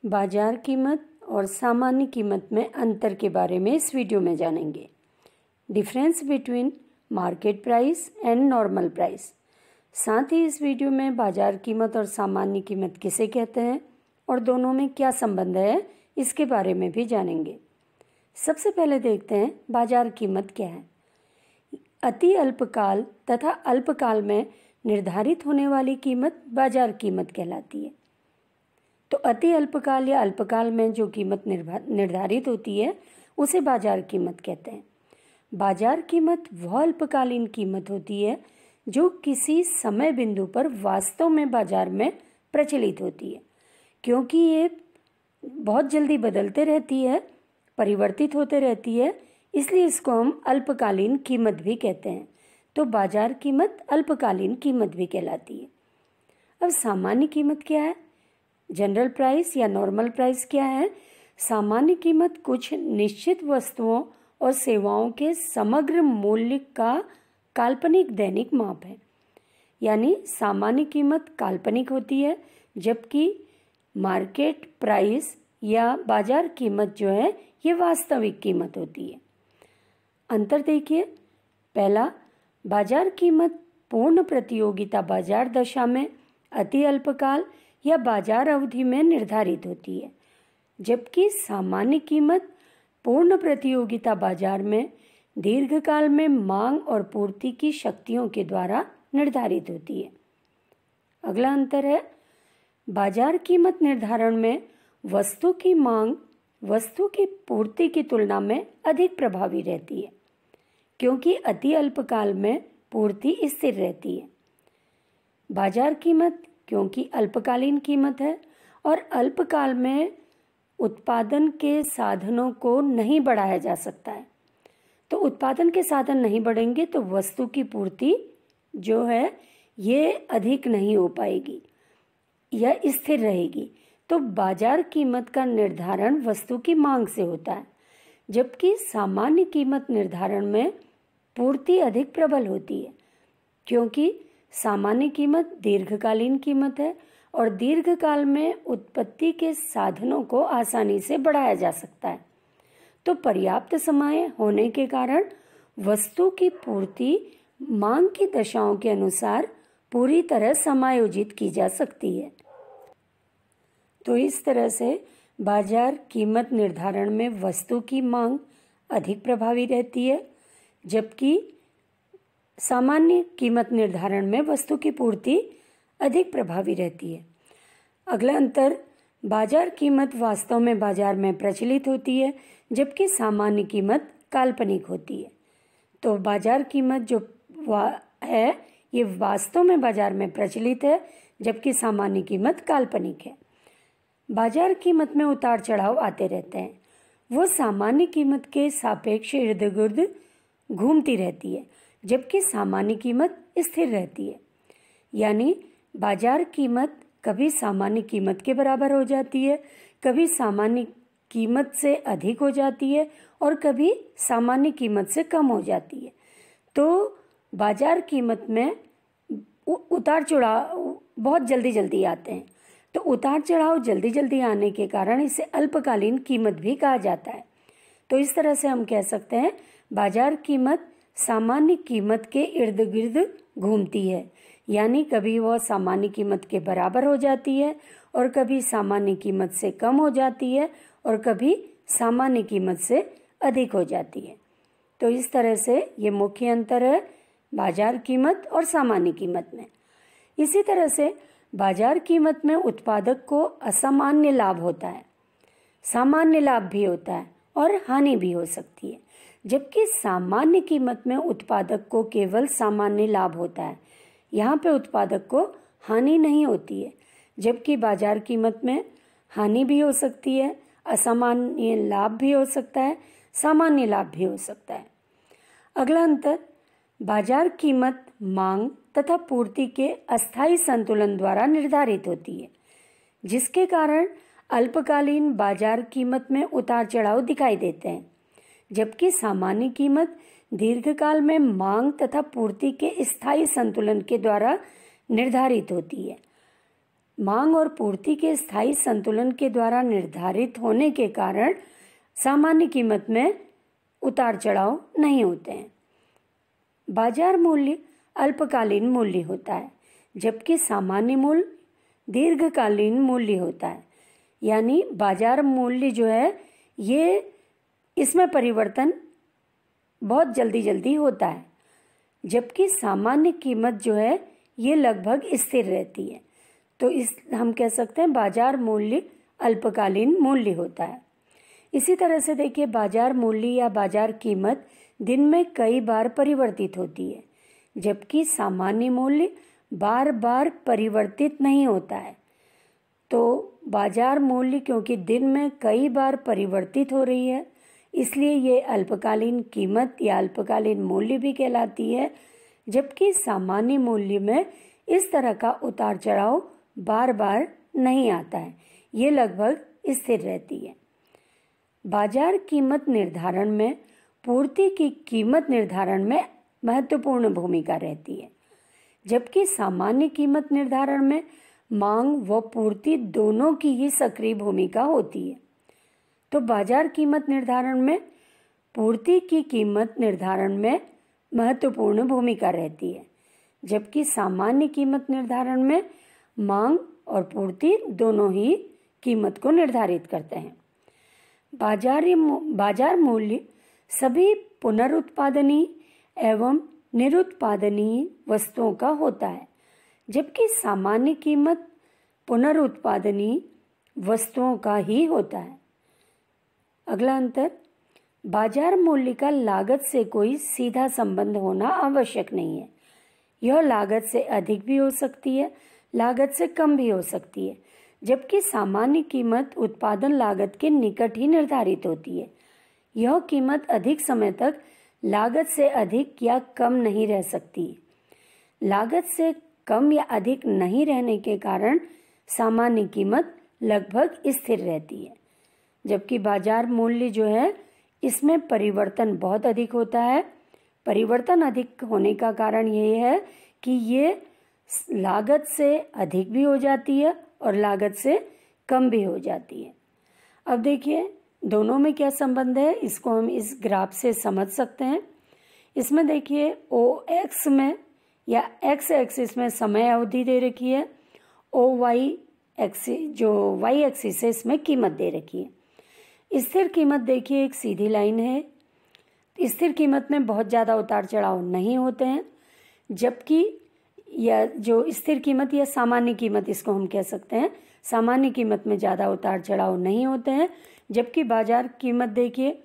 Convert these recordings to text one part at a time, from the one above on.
बाजार कीमत और सामान्य कीमत में अंतर के बारे में इस वीडियो में जानेंगे। Difference between market price and normal price. साथ ही इस वीडियो में बाजार कीमत और सामान्य कीमत किसे कहते हैं और दोनों में क्या संबंध है, इसके बारे में भी जानेंगे। सबसे पहले देखते हैं बाजार कीमत क्या है। अति अल्पकाल तथा अल्पकाल में निर्धारित होने वाली कीमत बाजार कीमत कहलाती है। तो अति अल्पकाल या अल्पकाल में जो कीमत निर्धारित होती है उसे बाजार कीमत कहते हैं। बाजार कीमत वह अल्पकालीन कीमत होती है जो किसी समय बिंदु पर वास्तव में बाजार में प्रचलित होती है। क्योंकि ये बहुत जल्दी बदलते रहती है, परिवर्तित होते रहती है, इसलिए इसको हम अल्पकालीन कीमत भी कहते हैं। तो बाजार कीमत अल्पकालीन कीमत भी कहलाती है। अब सामान्य कीमत क्या है? जनरल प्राइस या नॉर्मल प्राइस क्या है? सामान्य कीमत कुछ निश्चित वस्तुओं और सेवाओं के समग्र मूल्य का काल्पनिक दैनिक माप है। यानी सामान्य कीमत काल्पनिक होती है, जबकि मार्केट प्राइस या बाजार कीमत जो है ये वास्तविक कीमत होती है। अंतर देखिए। पहला, बाजार कीमत पूर्ण प्रतियोगिता बाजार दशा में अति अल्पकाल या बाजार अवधि में निर्धारित होती है, जबकि सामान्य कीमत पूर्ण प्रतियोगिता बाजार में दीर्घकाल में मांग और पूर्ति की शक्तियों के द्वारा निर्धारित होती है। अगला अंतर है, बाजार कीमत निर्धारण में वस्तु की मांग वस्तु की पूर्ति की तुलना में अधिक प्रभावी रहती है, क्योंकि अति अल्पकाल में पूर्ति स्थिर रहती है। बाजार कीमत क्योंकि अल्पकालीन कीमत है और अल्पकाल में उत्पादन के साधनों को नहीं बढ़ाया जा सकता है, तो उत्पादन के साधन नहीं बढ़ेंगे तो वस्तु की पूर्ति जो है ये अधिक नहीं हो पाएगी या स्थिर रहेगी। तो बाजार कीमत का निर्धारण वस्तु की मांग से होता है, जबकि सामान्य कीमत निर्धारण में पूर्ति अधिक प्रबल होती है, क्योंकि सामान्य कीमत दीर्घकालीन कीमत है और दीर्घकाल में उत्पत्ति के साधनों को आसानी से बढ़ाया जा सकता है। तो पर्याप्त समय होने के कारण वस्तु की पूर्ति मांग की दशाओं के अनुसार पूरी तरह समायोजित की जा सकती है। तो इस तरह से बाजार कीमत निर्धारण में वस्तु की मांग अधिक प्रभावी रहती है, जबकि सामान्य कीमत निर्धारण में वस्तु की पूर्ति अधिक प्रभावी रहती है। अगला अंतर, बाजार कीमत वास्तव में बाजार में प्रचलित होती है, जबकि सामान्य कीमत काल्पनिक होती है। तो बाजार कीमत जो है ये वास्तव में बाजार में प्रचलित है, जबकि सामान्य कीमत काल्पनिक है। बाजार कीमत में उतार चढ़ाव आते रहते हैं। वो सामान्य कीमत के सापेक्ष इर्द गिर्द घूमती रहती है, जबकि सामान्य कीमत स्थिर रहती है। यानी बाजार कीमत कभी सामान्य कीमत के बराबर हो जाती है, कभी सामान्य कीमत से अधिक हो जाती है और कभी सामान्य कीमत से कम हो जाती है। तो बाजार कीमत में उतार चढ़ाव बहुत जल्दी जल्दी आते हैं। तो उतार चढ़ाव जल्दी जल्दी आने के कारण इसे अल्पकालीन कीमत भी कहा जाता है। तो इस तरह से हम कह सकते हैं बाजार कीमत सामान्य कीमत के इर्द गिर्द घूमती है, यानी कभी वह सामान्य कीमत के बराबर हो जाती है और कभी सामान्य कीमत से कम हो जाती है और कभी सामान्य कीमत से अधिक हो जाती है। तो इस तरह से ये मुख्य अंतर है बाजार कीमत और सामान्य कीमत में। इसी तरह से बाजार कीमत में उत्पादक को असामान्य लाभ होता है, सामान्य लाभ भी होता है और हानि भी हो सकती है, जबकि सामान्य कीमत में उत्पादक को केवल सामान्य लाभ होता है। यहाँ पे उत्पादक को हानि नहीं होती है, जबकि बाजार कीमत में हानि भी हो सकती है, असामान्य लाभ भी हो सकता है, सामान्य लाभ भी हो सकता है। अगला अंतर, बाजार कीमत मांग तथा पूर्ति के अस्थायी संतुलन द्वारा निर्धारित होती है, जिसके कारण अल्पकालीन बाजार कीमत में उतार चढ़ाव दिखाई देते हैं, जबकि सामान्य कीमत दीर्घकाल में मांग तथा पूर्ति के स्थायी संतुलन के द्वारा निर्धारित होती है। मांग और पूर्ति के स्थायी संतुलन के द्वारा निर्धारित होने के कारण सामान्य कीमत में उतार चढ़ाव नहीं होते हैं। बाजार मूल्य अल्पकालीन मूल्य होता है, जबकि सामान्य मूल्य दीर्घकालीन मूल्य होता है। यानी बाजार मूल्य जो है ये इसमें परिवर्तन बहुत जल्दी जल्दी होता है, जबकि सामान्य कीमत जो है ये लगभग स्थिर रहती है। तो हम कह सकते हैं बाजार मूल्य अल्पकालीन मूल्य होता है। इसी तरह से देखिए, बाजार मूल्य या बाजार कीमत दिन में कई बार परिवर्तित होती है, जबकि सामान्य मूल्य बार बार परिवर्तित नहीं होता है। तो बाजार मूल्य क्योंकि दिन में कई बार परिवर्तित हो रही है, इसलिए ये अल्पकालीन कीमत या अल्पकालीन मूल्य भी कहलाती है, जबकि सामान्य मूल्य में इस तरह का उतार चढ़ाव बार बार नहीं आता है, ये लगभग स्थिर रहती है। बाजार कीमत निर्धारण में पूर्ति की कीमत निर्धारण में महत्वपूर्ण भूमिका रहती है, जबकि सामान्य कीमत निर्धारण में मांग व पूर्ति दोनों की ही सक्रिय भूमिका होती है। तो बाजार कीमत निर्धारण में पूर्ति की कीमत निर्धारण में महत्वपूर्ण भूमिका रहती है, जबकि सामान्य कीमत निर्धारण में मांग और पूर्ति दोनों ही कीमत को निर्धारित करते हैं। बाजार मूल्य सभी पुनरुत्पादनीय एवं निरुत्पादनीय वस्तुओं का होता है, जबकि सामान्य कीमत पुनरुत्पादनीय वस्तुओं का ही होता है। अगला अंतर, बाजार मूल्य का लागत से कोई सीधा संबंध होना आवश्यक नहीं है। यह लागत से अधिक भी हो सकती है, लागत से कम भी हो सकती है, जबकि सामान्य कीमत उत्पादन लागत के निकट ही निर्धारित होती है। यह कीमत अधिक समय तक लागत से अधिक या कम नहीं रह सकती। लागत से कम या अधिक नहीं रहने के कारण सामान्य कीमत लगभग स्थिर रहती है, जबकि बाजार मूल्य जो है इसमें परिवर्तन बहुत अधिक होता है। परिवर्तन अधिक होने का कारण ये है कि ये लागत से अधिक भी हो जाती है और लागत से कम भी हो जाती है। अब देखिए दोनों में क्या संबंध है, इसको हम इस ग्राफ से समझ सकते हैं। इसमें देखिए OX में या X एक्सिस में समय अवधि दे रखी है, OY एक्सिस जो Y एक्सिस है इसमें कीमत दे रखी है। स्थिर कीमत देखिए एक सीधी लाइन है। स्थिर कीमत में बहुत ज़्यादा उतार चढ़ाव नहीं होते हैं, जबकि या जो स्थिर कीमत या सामान्य कीमत इसको हम कह सकते हैं, सामान्य कीमत में ज़्यादा उतार चढ़ाव नहीं होते हैं, जबकि बाजार कीमत देखिए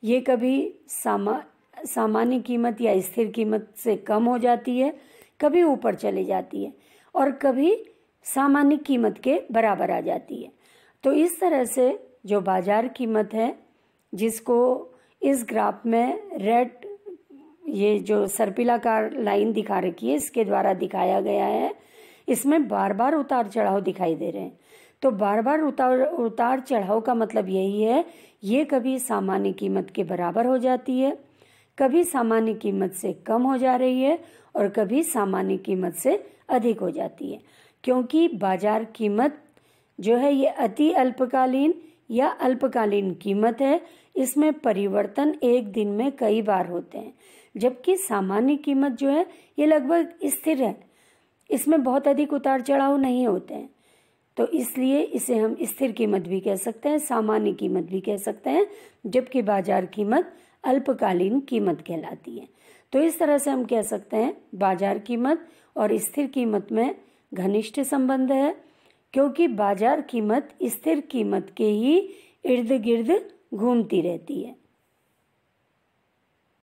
ये कभी सामान्य कीमत या स्थिर कीमत से कम हो जाती है, कभी ऊपर चली जाती है और कभी सामान्य कीमत के बराबर आ जाती है। तो इस तरह से जो बाजार कीमत है, जिसको इस ग्राफ में रेड ये जो सर्पिलाकार लाइन दिखा रखी है इसके द्वारा दिखाया गया है, इसमें बार बार उतार चढ़ाव दिखाई दे रहे हैं। तो बार बार उतार चढ़ाव का मतलब यही है, ये कभी सामान्य कीमत के बराबर हो जाती है, कभी सामान्य कीमत से कम हो जा रही है और कभी सामान्य कीमत से अधिक हो जाती है, क्योंकि बाजार कीमत जो है ये अति अल्पकालीन या अल्पकालीन कीमत है। इसमें परिवर्तन एक दिन में कई बार होते हैं, जबकि सामान्य कीमत जो है ये लगभग स्थिर है, इसमें बहुत अधिक उतार चढ़ाव नहीं होते हैं। तो इसलिए इसे हम स्थिर कीमत भी कह सकते हैं, सामान्य कीमत भी कह सकते हैं, जबकि बाजार कीमत अल्पकालीन कीमत कहलाती है। तो इस तरह से हम कह सकते हैं बाजार कीमत और स्थिर कीमत में घनिष्ठ संबंध है, क्योंकि बाजार कीमत स्थिर कीमत के ही इर्द गिर्द घूमती रहती है।